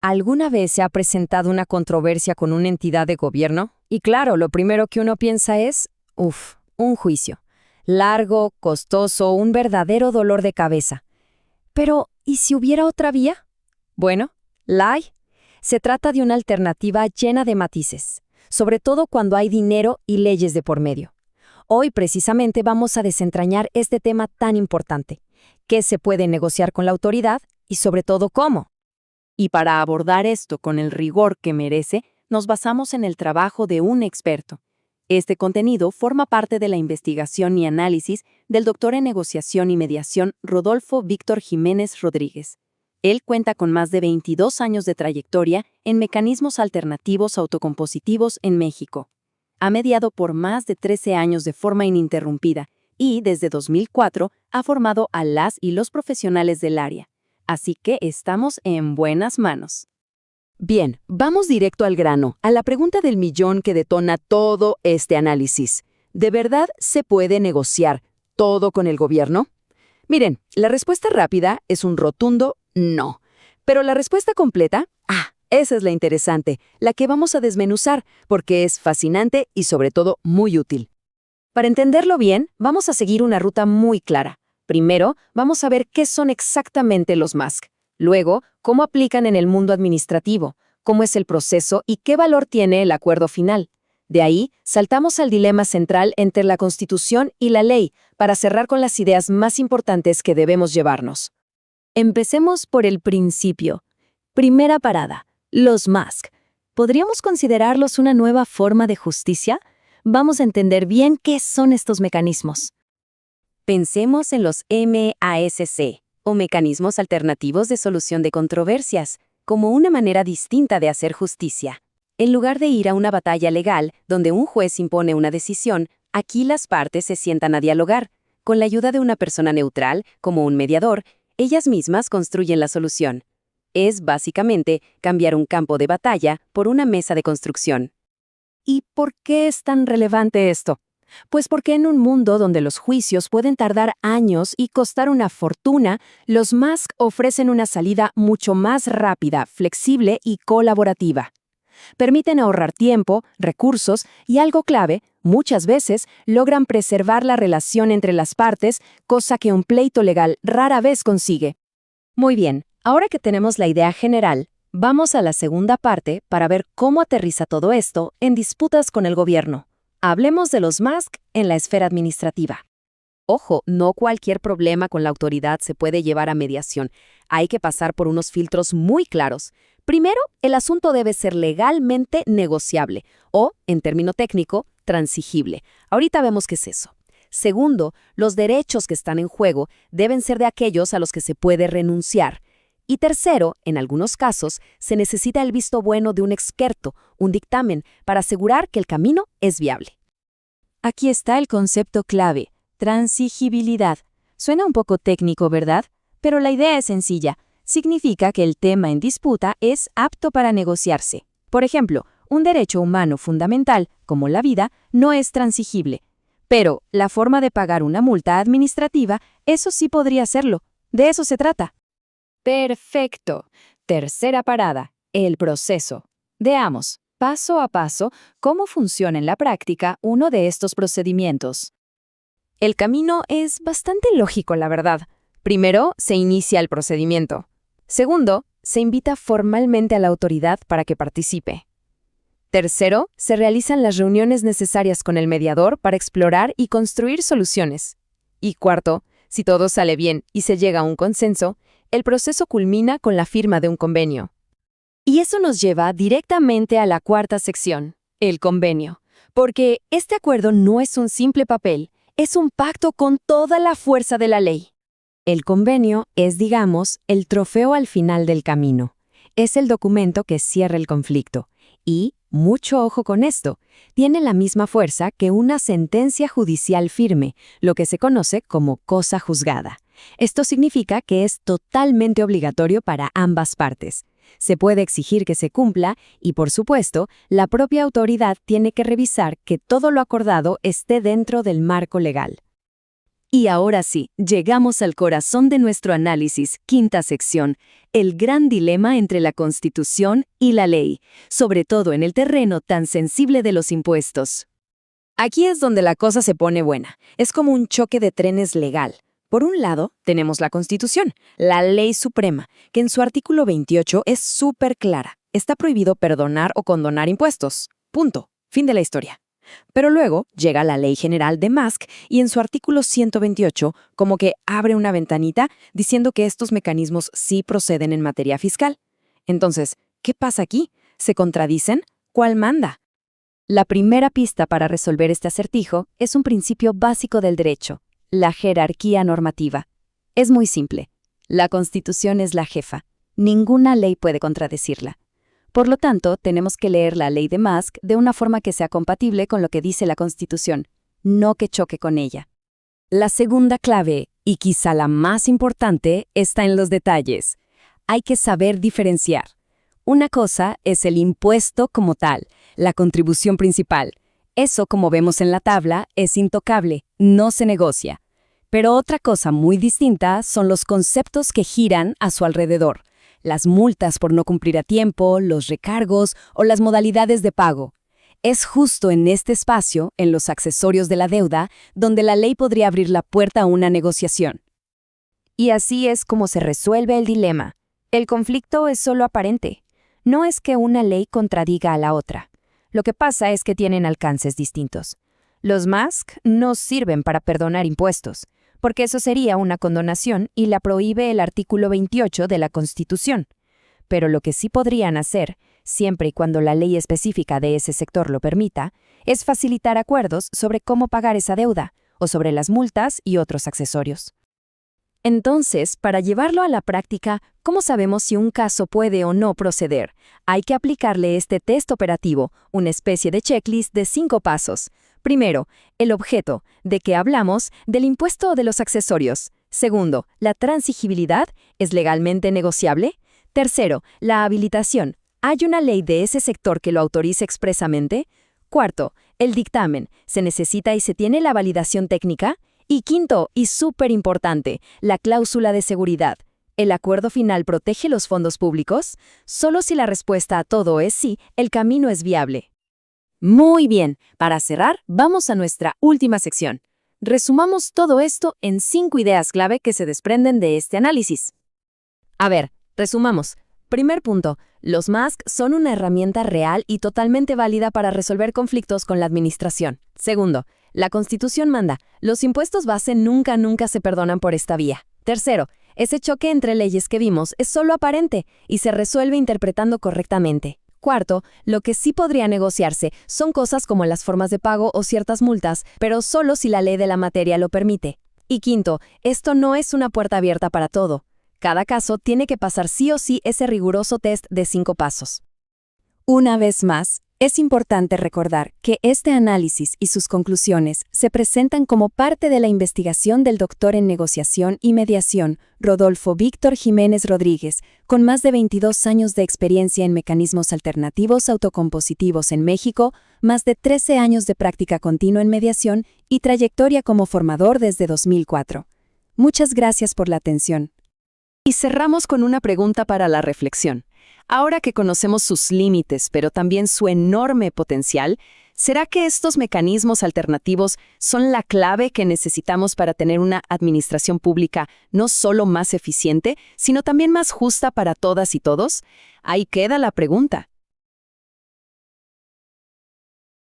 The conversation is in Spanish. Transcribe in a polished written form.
¿Alguna vez se ha presentado una controversia con una entidad de gobierno? Y claro, lo primero que uno piensa es, un juicio. Largo, costoso, un verdadero dolor de cabeza. Pero, ¿y si hubiera otra vía? Bueno, la hay. Se trata de una alternativa llena de matices, sobre todo cuando hay dinero y leyes de por medio. Hoy precisamente vamos a desentrañar este tema tan importante. ¿Qué se puede negociar con la autoridad y sobre todo cómo? Y para abordar esto con el rigor que merece, nos basamos en el trabajo de un experto. Este contenido forma parte de la investigación y análisis del doctor en negociación y mediación Rodolfo Víctor Jiménez Rodríguez. Él cuenta con más de 22 años de trayectoria en mecanismos alternativos autocompositivos en México. Ha mediado por más de 13 años de forma ininterrumpida y, desde 2004, ha formado a las y los profesionales del área. Así que estamos en buenas manos. Bien, vamos directo al grano, a la pregunta del millón que detona todo este análisis. ¿De verdad se puede negociar todo con el gobierno? Miren, la respuesta rápida es un rotundo no. Pero la respuesta completa, esa es la interesante, la que vamos a desmenuzar, porque es fascinante y sobre todo muy útil. Para entenderlo bien, vamos a seguir una ruta muy clara. Primero, vamos a ver qué son exactamente los MASC. Luego, cómo aplican en el mundo administrativo, cómo es el proceso y qué valor tiene el acuerdo final. De ahí, saltamos al dilema central entre la Constitución y la ley para cerrar con las ideas más importantes que debemos llevarnos. Empecemos por el principio. Primera parada, los MASC. ¿Podríamos considerarlos una nueva forma de justicia? Vamos a entender bien qué son estos mecanismos. Pensemos en los MASC, o mecanismos alternativos de solución de controversias, como una manera distinta de hacer justicia. En lugar de ir a una batalla legal donde un juez impone una decisión, aquí las partes se sientan a dialogar. Con la ayuda de una persona neutral, como un mediador, ellas mismas construyen la solución. Es, básicamente, cambiar un campo de batalla por una mesa de construcción. ¿Y por qué es tan relevante esto? Pues porque en un mundo donde los juicios pueden tardar años y costar una fortuna, los MASC ofrecen una salida mucho más rápida, flexible y colaborativa. Permiten ahorrar tiempo, recursos y algo clave, muchas veces logran preservar la relación entre las partes, cosa que un pleito legal rara vez consigue. Muy bien, ahora que tenemos la idea general, vamos a la segunda parte para ver cómo aterriza todo esto en disputas con el gobierno. Hablemos de los MASC en la esfera administrativa. Ojo, no cualquier problema con la autoridad se puede llevar a mediación. Hay que pasar por unos filtros muy claros. Primero, el asunto debe ser legalmente negociable o, en término técnico, transigible. Ahorita vemos qué es eso. Segundo, los derechos que están en juego deben ser de aquellos a los que se puede renunciar. Y tercero, en algunos casos, se necesita el visto bueno de un experto, un dictamen, para asegurar que el camino es viable. Aquí está el concepto clave, transigibilidad. Suena un poco técnico, ¿verdad? Pero la idea es sencilla. Significa que el tema en disputa es apto para negociarse. Por ejemplo, un derecho humano fundamental, como la vida, no es transigible. Pero la forma de pagar una multa administrativa, eso sí podría serlo. De eso se trata. Perfecto. Tercera parada, el proceso. Veamos, paso a paso, cómo funciona en la práctica uno de estos procedimientos. El camino es bastante lógico, la verdad. Primero, se inicia el procedimiento. Segundo, se invita formalmente a la autoridad para que participe. Tercero, se realizan las reuniones necesarias con el mediador para explorar y construir soluciones. Y cuarto, si todo sale bien y se llega a un consenso, el proceso culmina con la firma de un convenio. Y eso nos lleva directamente a la cuarta sección, el convenio. Porque este acuerdo no es un simple papel, es un pacto con toda la fuerza de la ley. El convenio es, digamos, el trofeo al final del camino. Es el documento que cierra el conflicto. Y, mucho ojo con esto, tiene la misma fuerza que una sentencia judicial firme, lo que se conoce como cosa juzgada. Esto significa que es totalmente obligatorio para ambas partes. Se puede exigir que se cumpla y, por supuesto, la propia autoridad tiene que revisar que todo lo acordado esté dentro del marco legal. Y ahora sí, llegamos al corazón de nuestro análisis, quinta sección, el gran dilema entre la Constitución y la ley, sobre todo en el terreno tan sensible de los impuestos. Aquí es donde la cosa se pone buena. Es como un choque de trenes legal. Por un lado, tenemos la Constitución, la ley suprema, que en su artículo 28 es súper clara. Está prohibido perdonar o condonar impuestos. Punto. Fin de la historia. Pero luego llega la Ley General de Musk y en su artículo 128 como que abre una ventanita diciendo que estos mecanismos sí proceden en materia fiscal. Entonces, ¿qué pasa aquí? ¿Se contradicen? ¿Cuál manda? La primera pista para resolver este acertijo es un principio básico del derecho, la jerarquía normativa. Es muy simple. La Constitución es la jefa. Ninguna ley puede contradecirla. Por lo tanto, tenemos que leer la ley de Musk de una forma que sea compatible con lo que dice la Constitución, no que choque con ella. La segunda clave, y quizá la más importante, está en los detalles. Hay que saber diferenciar. Una cosa es el impuesto como tal, la contribución principal. Eso, como vemos en la tabla, es intocable, no se negocia. Pero otra cosa muy distinta son los conceptos que giran a su alrededor. Las multas por no cumplir a tiempo, los recargos o las modalidades de pago. Es justo en este espacio, en los accesorios de la deuda, donde la ley podría abrir la puerta a una negociación. Y así es como se resuelve el dilema. El conflicto es solo aparente. No es que una ley contradiga a la otra. Lo que pasa es que tienen alcances distintos. Los Musk no sirven para perdonar impuestos, porque eso sería una condonación y la prohíbe el artículo 28 de la Constitución. Pero lo que sí podrían hacer, siempre y cuando la ley específica de ese sector lo permita, es facilitar acuerdos sobre cómo pagar esa deuda, o sobre las multas y otros accesorios. Entonces, para llevarlo a la práctica, ¿cómo sabemos si un caso puede o no proceder? Hay que aplicarle este test operativo, una especie de checklist de 5 pasos. Primero, el objeto, ¿de qué hablamos? ¿Del impuesto o de los accesorios? Segundo, la transigibilidad, ¿es legalmente negociable? Tercero, la habilitación, ¿hay una ley de ese sector que lo autorice expresamente? Cuarto, el dictamen, ¿se necesita y se tiene la validación técnica? Y quinto, y súper importante, la cláusula de seguridad. ¿El acuerdo final protege los fondos públicos? Solo si la respuesta a todo es sí, el camino es viable. Muy bien, para cerrar, vamos a nuestra última sección. Resumamos todo esto en 5 ideas clave que se desprenden de este análisis. A ver, resumamos. Primer punto, los Musk son una herramienta real y totalmente válida para resolver conflictos con la administración. Segundo, la Constitución manda, los impuestos base nunca se perdonan por esta vía. Tercero, ese choque entre leyes que vimos es solo aparente y se resuelve interpretando correctamente. Cuarto, lo que sí podría negociarse son cosas como las formas de pago o ciertas multas, pero solo si la ley de la materia lo permite. Y quinto, esto no es una puerta abierta para todo. Cada caso tiene que pasar sí o sí ese riguroso test de 5 pasos. Una vez más, es importante recordar que este análisis y sus conclusiones se presentan como parte de la investigación del doctor en negociación y mediación, Rodolfo Víctor Jiménez Rodríguez, con más de 22 años de experiencia en mecanismos alternativos autocompositivos en México, más de 13 años de práctica continua en mediación y trayectoria como formador desde 2004. Muchas gracias por la atención. Y cerramos con una pregunta para la reflexión. Ahora que conocemos sus límites, pero también su enorme potencial, ¿será que estos mecanismos alternativos son la clave que necesitamos para tener una administración pública no solo más eficiente, sino también más justa para todas y todos? Ahí queda la pregunta.